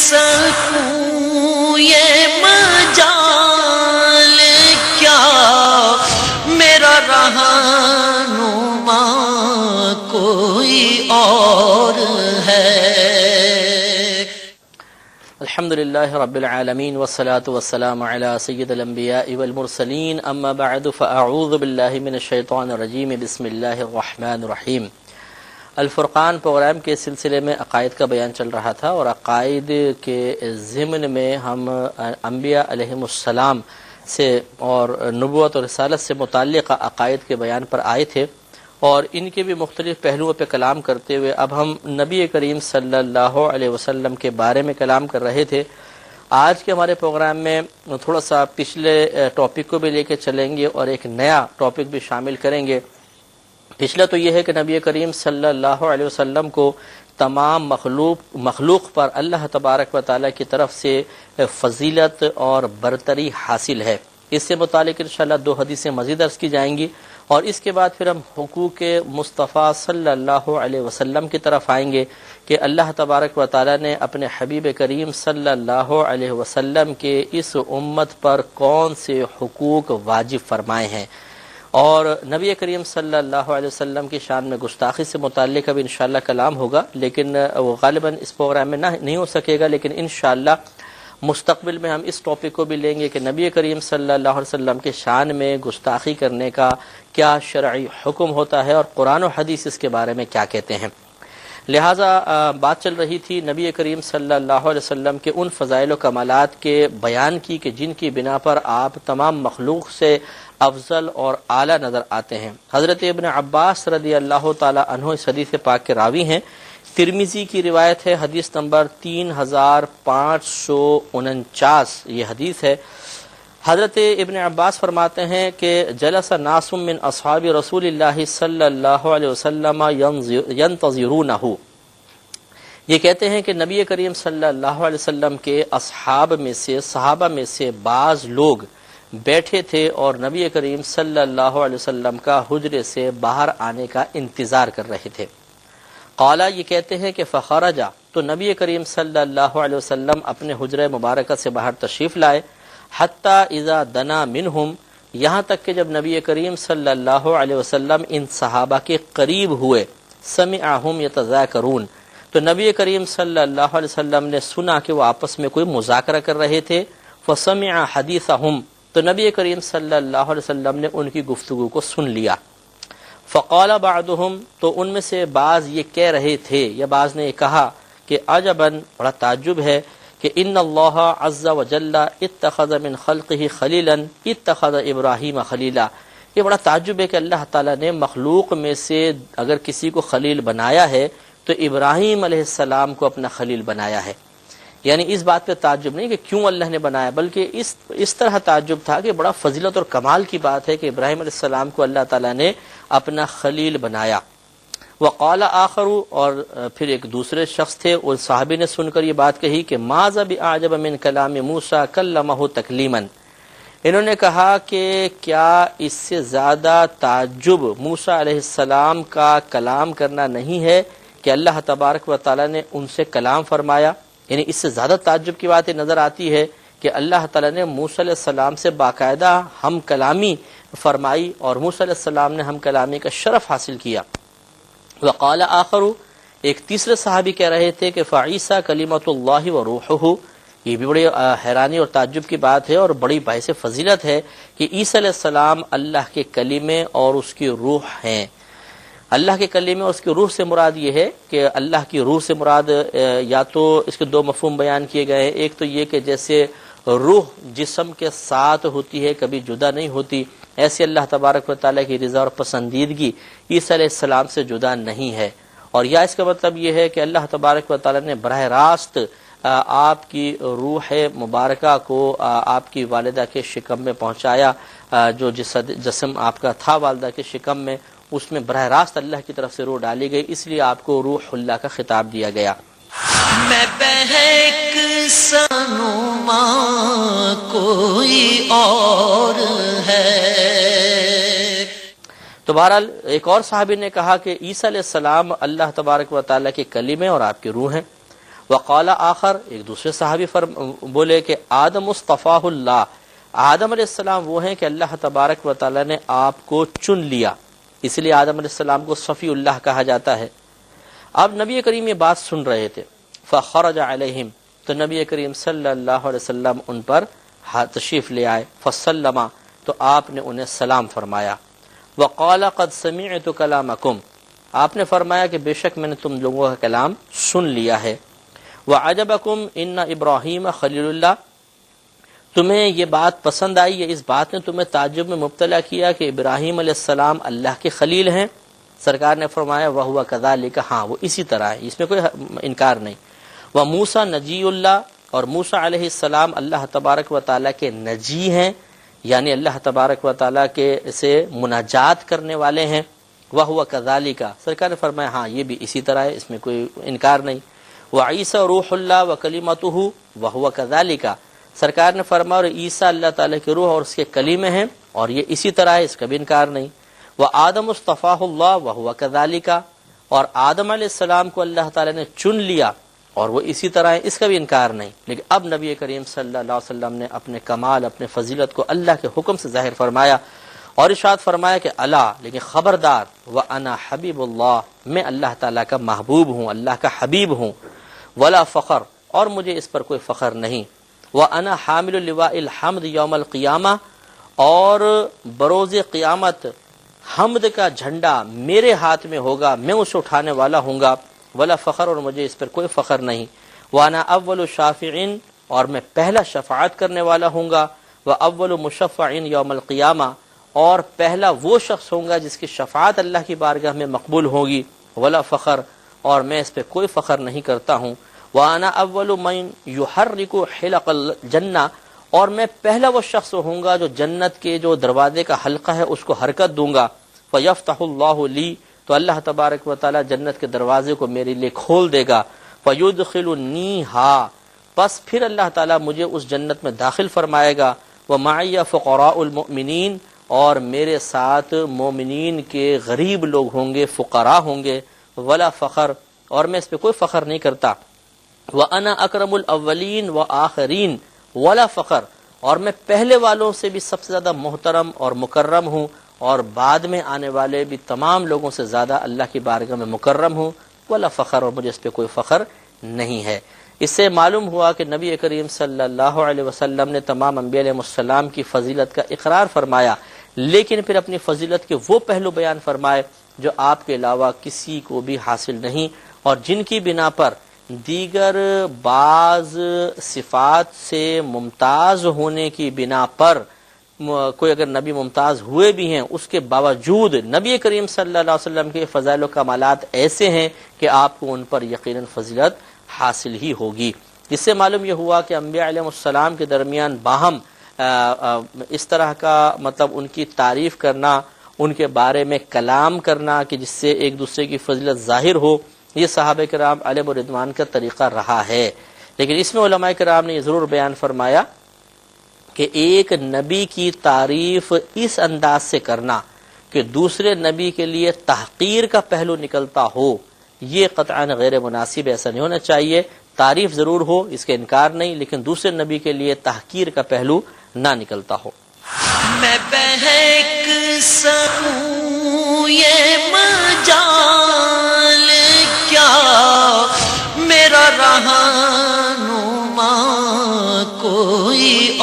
سکوں یہ مجال کیا میرا رہنما کوئی اور ہے۔ الحمدللہ رب العالمین والصلاة والسلام علی سید الانبیاء والمرسلین، اما بعد فاعوذ باللہ من الشیطان الرجیم، بسم اللہ الرحمن الرحیم۔ الفرقان پروگرام کے سلسلے میں عقائد کا بیان چل رہا تھا، اور عقائد کے ضمن میں ہم انبیاء علیہم السلام سے اور نبوت اور رسالت سے متعلق عقائد کے بیان پر آئے تھے، اور ان کے بھی مختلف پہلوؤں پہ کلام کرتے ہوئے اب ہم نبی کریم صلی اللہ علیہ وسلم کے بارے میں کلام کر رہے تھے۔ آج کے ہمارے پروگرام میں تھوڑا سا پچھلے ٹاپک کو بھی لے کے چلیں گے اور ایک نیا ٹاپک بھی شامل کریں گے۔ پچھلا تو یہ ہے کہ نبی کریم صلی اللہ علیہ وسلم کو تمام مخلوق پر اللہ تبارک و تعالیٰ کی طرف سے فضیلت اور برتری حاصل ہے۔ اس سے متعلق انشاءاللہ 2 حدیثیں مزید عرض کی جائیں گی، اور اس کے بعد پھر ہم حقوق مصطفیٰ صلی اللہ علیہ وسلم کی طرف آئیں گے کہ اللہ تبارک و تعالیٰ نے اپنے حبیب کریم صلی اللہ علیہ وسلم کے اس امت پر کون سے حقوق واجب فرمائے ہیں، اور نبی کریم صلی اللہ علیہ وسلم کی شان میں گستاخی سے متعلق اب انشاءاللہ کلام ہوگا، لیکن وہ غالباً اس پروگرام میں نہیں ہو سکے گا، لیکن انشاءاللہ مستقبل میں ہم اس ٹاپک کو بھی لیں گے کہ نبی کریم صلی اللہ علیہ وسلم کے شان میں گستاخی کرنے کا کیا شرعی حکم ہوتا ہے، اور قرآن و حدیث اس کے بارے میں کیا کہتے ہیں۔ لہٰذا بات چل رہی تھی نبی کریم صلی اللہ علیہ وسلم کے ان فضائل و کمالات کے بیان کی کہ جن کی بنا پر آپ تمام مخلوق سے افضل اور اعلیٰ نظر آتے ہیں۔ حضرت ابن عباس رضی اللہ تعالی عنہ اس حدیث پاک کے راوی ہیں۔ ترمذی کی روایت ہے، حدیث نمبر 3549 یہ حدیث ہے۔ حضرت ابن عباس فرماتے ہیں کہ جلس ناس من اصحاب رسول اللہ صلی اللہ علیہ وسلم ینتظرونہ، یہ کہتے ہیں کہ نبی کریم صلی اللہ علیہ وسلم کے اصحاب میں سے، صحابہ میں سے بعض لوگ بیٹھے تھے اور نبی کریم صلی اللہ علیہ وسلم کا حجرے سے باہر آنے کا انتظار کر رہے تھے۔ قالا، یہ کہتے ہیں کہ فخرجا، تو نبی کریم صلی اللہ علیہ وسلم اپنے حجرہ مبارکہ سے باہر تشریف لائے، حتی اذا دنا منہم، یہاں تک کہ جب نبی کریم صلی اللہ علیہ وسلم ان صحابہ کے قریب ہوئے، سمعہم یتذاکرون، تو نبی کریم صلی اللہ علیہ وسلم نے سنا کہ وہ آپس میں کوئی مذاکرہ کر رہے تھے، فسمع حدیثہم، تو نبی کریم صلی اللہ علیہ وسلم نے ان کی گفتگو کو سن لیا۔ فقال بعضهم، تو ان میں سے بعض یہ کہہ رہے تھے یا بعض نے یہ کہا کہ عجباً، بڑا تعجب ہے کہ ان اللہ عز وجل اتخذ من خلقہ خلیلا اتخذ ابراہیم خلیلا، یہ بڑا تعجب ہے کہ اللہ تعالیٰ نے مخلوق میں سے اگر کسی کو خلیل بنایا ہے تو ابراہیم علیہ السلام کو اپنا خلیل بنایا ہے۔ یعنی اس بات پہ تعجب نہیں کہ کیوں اللہ نے بنایا، بلکہ اس طرح تعجب تھا کہ بڑا فضیلت اور کمال کی بات ہے کہ ابراہیم علیہ السلام کو اللہ تعالیٰ نے اپنا خلیل بنایا۔ وقال آخر، اور پھر ایک دوسرے شخص تھے، ان صحابی نے سن کر یہ بات کہی کہ ماذا بأعجب من کلام موسیٰ کلمہ تکلیما، انہوں نے کہا کہ کیا اس سے زیادہ تعجب موسیٰ علیہ السلام کا کلام کرنا نہیں ہے کہ اللہ تبارک و تعالیٰ نے ان سے کلام فرمایا، یعنی اس سے زیادہ تعجب کی بات نظر آتی ہے کہ اللہ تعالیٰ نے موسیٰ علیہ السلام سے باقاعدہ ہم کلامی فرمائی، اور موسیٰ علیہ السلام نے ہم کلامی کا شرف حاصل کیا۔ وقال آخر، ایک تیسرے صحابی کہہ رہے تھے کہ فعیسیٰ کلمۃ اللہ و روحہ، یہ بھی بڑی حیرانی اور تعجب کی بات ہے اور بڑی باعث فضیلت ہے کہ عیسیٰ علیہ السلام اللہ کے کلمے اور اس کی روح ہیں۔ اللہ کے کلمے اور اس کی روح سے مراد یہ ہے کہ اللہ کی روح سے مراد یا تو اس کے 2 مفہوم بیان کیے گئے ہیں، ایک تو یہ کہ جیسے روح جسم کے ساتھ ہوتی ہے، کبھی جدا نہیں ہوتی، ایسے اللہ تبارک و تعالیٰ کی رضا اور پسندیدگی عیسیٰ علیہ السلام سے جدا نہیں ہے، اور یا اس کا مطلب یہ ہے کہ اللہ تبارک و تعالیٰ نے براہ راست آپ کی روح مبارکہ کو آپ کی والدہ کے شکم میں پہنچایا، جو جسم آپ کا تھا والدہ کے شکم میں، اس میں براہ راست اللہ کی طرف سے روح ڈالی گئی، اس لیے آپ کو روح اللہ کا خطاب دیا گیا۔ میں بہک سنما کوئی اور ہے۔ تو بہرحال ایک اور صحابی نے کہا کہ عیسیٰ علیہ السلام اللہ تبارک و تعالیٰ کے کلمے اور آپ کی روح ہیں، وقال آخر، ایک دوسرے صحابی بولے کہ آدم اصطفاہ اللہ، آدم علیہ السلام وہ ہیں کہ اللہ تبارک و تعالی نے آپ کو چن لیا، اس لیے آدم علیہ السلام کو صفی اللہ کہا جاتا ہے۔ اب نبی کریم یہ بات سن رہے تھے، فخرج علیہم، تو نبی کریم صلی اللہ علیہ وسلم ان پر تشریف لے آئے، فسلم، تو آپ نے انہیں سلام فرمایا، وقال قد سمعت کلامکم، آپ نے فرمایا کہ بے شک میں نے تم لوگوں کا کلام سن لیا ہے، وعجبکم ان ابراہیم خلیل اللہ، تمہیں یہ بات پسند آئی ہے، اس بات نے تمہیں تعجب میں مبتلا کیا کہ ابراہیم علیہ السلام اللہ کے خلیل ہیں؟ سرکار نے فرمایا وَهُوَ كَذَلِكَ، ہاں وہ اسی طرح ہے، اس میں کوئی انکار نہیں۔ وَمُوسَى نجی اللہ، اور موسیٰ علیہ السلام اللہ تبارک و تعالیٰ کے نجی ہیں، یعنی اللہ تبارک و تعالیٰ کے سے مناجات کرنے والے ہیں۔ وَهُوَ كَذَلِكَ، سرکار نے فرمایا ہاں یہ بھی اسی طرح ہے، اس میں کوئی انکار نہیں۔ وَعِيسَى روح اللہ وَكَلِمَتُهُ وَهُوَ كَذَلِكَ، سرکار نے فرمایا اور عیسیٰ اللہ تعالیٰ کی روح اور اس کے کلیمے ہیں، اور یہ اسی طرح ہے، اس کا بھی انکار نہیں۔ وآدم اصطفاہ اللہ وهو كذلك، اور آدم علیہ السلام کو اللہ تعالیٰ نے چن لیا اور وہ اسی طرح ہے، اس کا بھی انکار نہیں۔ لیکن اب نبی کریم صلی اللہ علیہ وسلم نے اپنے کمال، اپنے فضیلت کو اللہ کے حکم سے ظاہر فرمایا اور ارشاد فرمایا کہ الا، لیکن خبردار، وانا حبیب اللہ، میں اللہ تعالیٰ کا محبوب ہوں، اللہ کا حبیب ہوں، ولا فخر، اور مجھے اس پر کوئی فخر نہیں، وانا حامل لواء الحمد یوم القیامہ، اور بروز قیامت حمد کا جھنڈا میرے ہاتھ میں ہوگا، میں اسے اٹھانے والا ہوں گا، ولا فخر، اور مجھے اس پر کوئی فخر نہیں، وانا اول الشافعین، اور میں پہلا شفاعت کرنے والا ہوں گا، واول مشفع یوم القیامہ، اور پہلا وہ شخص ہوں گا جس کی شفاعت اللہ کی بارگاہ میں مقبول ہوگی، ولا فخر، اور میں اس پہ کوئی فخر نہیں کرتا ہوں، وانا اول من یحرک حلق الجنہ، اور میں پہلا وہ شخص ہوں گا جو جنت کے جو دروازے کا حلقہ ہے اس کو حرکت دوں گا، فیفتح اللہ لی، تو اللہ تبارک و تعالی جنت کے دروازے کو میرے لیے کھول دے گا، فیدخلنیہا، پس پھر اللہ تعالی مجھے اس جنت میں داخل فرمائے گا، ومعی فقراء المؤمنین، اور میرے ساتھ مومنین کے غریب لوگ ہوں گے، فقراء ہوں گے، ولا فخر، اور میں اس پہ کوئی فخر نہیں کرتا، وَأَنَا أَكْرَمُ الْأَوَّلِينَ وَآخِرِينَ وَلَا فخر، اور میں پہلے والوں سے بھی سب سے زیادہ محترم اور مکرم ہوں، اور بعد میں آنے والے بھی تمام لوگوں سے زیادہ اللہ کی بارگاہ میں مکرم ہوں، ولا فخر، اور مجھے اس پہ کوئی فخر نہیں ہے۔ اس سے معلوم ہوا کہ نبی کریم صلی اللہ علیہ وسلم نے تمام انبیاء علیہ السلام کی فضیلت کا اقرار فرمایا، لیکن پھر اپنی فضیلت کے وہ پہلو بیان فرمائے جو آپ کے علاوہ کسی کو بھی حاصل نہیں، اور جن کی بنا پر دیگر بعض صفات سے ممتاز ہونے کی بنا پر کوئی اگر نبی ممتاز ہوئے بھی ہیں، اس کے باوجود نبی کریم صلی اللہ علیہ وسلم کے فضائل و کمالات ایسے ہیں کہ آپ کو ان پر یقیناً فضیلت حاصل ہی ہوگی۔ اس سے معلوم یہ ہوا کہ انبیاء علیہ السلام کے درمیان باہم اس طرح کا مطلب ان کی تعریف کرنا، ان کے بارے میں کلام کرنا کہ جس سے ایک دوسرے کی فضیلت ظاہر ہو، یہ صحابہ کرام علیہ الرضوان کا طریقہ رہا ہے۔ لیکن اس میں علماء کرام نے یہ ضرور بیان فرمایا کہ ایک نبی کی تعریف اس انداز سے کرنا کہ دوسرے نبی کے لیے تحقیر کا پہلو نکلتا ہو، یہ قطعاً غیر مناسب، ایسا نہیں ہونا چاہیے۔ تعریف ضرور ہو، اس کا انکار نہیں، لیکن دوسرے نبی کے لیے تحقیر کا پہلو نہ نکلتا ہو۔ میں بہک سکوں یہ مجال کیا، میرا رہنما کوئی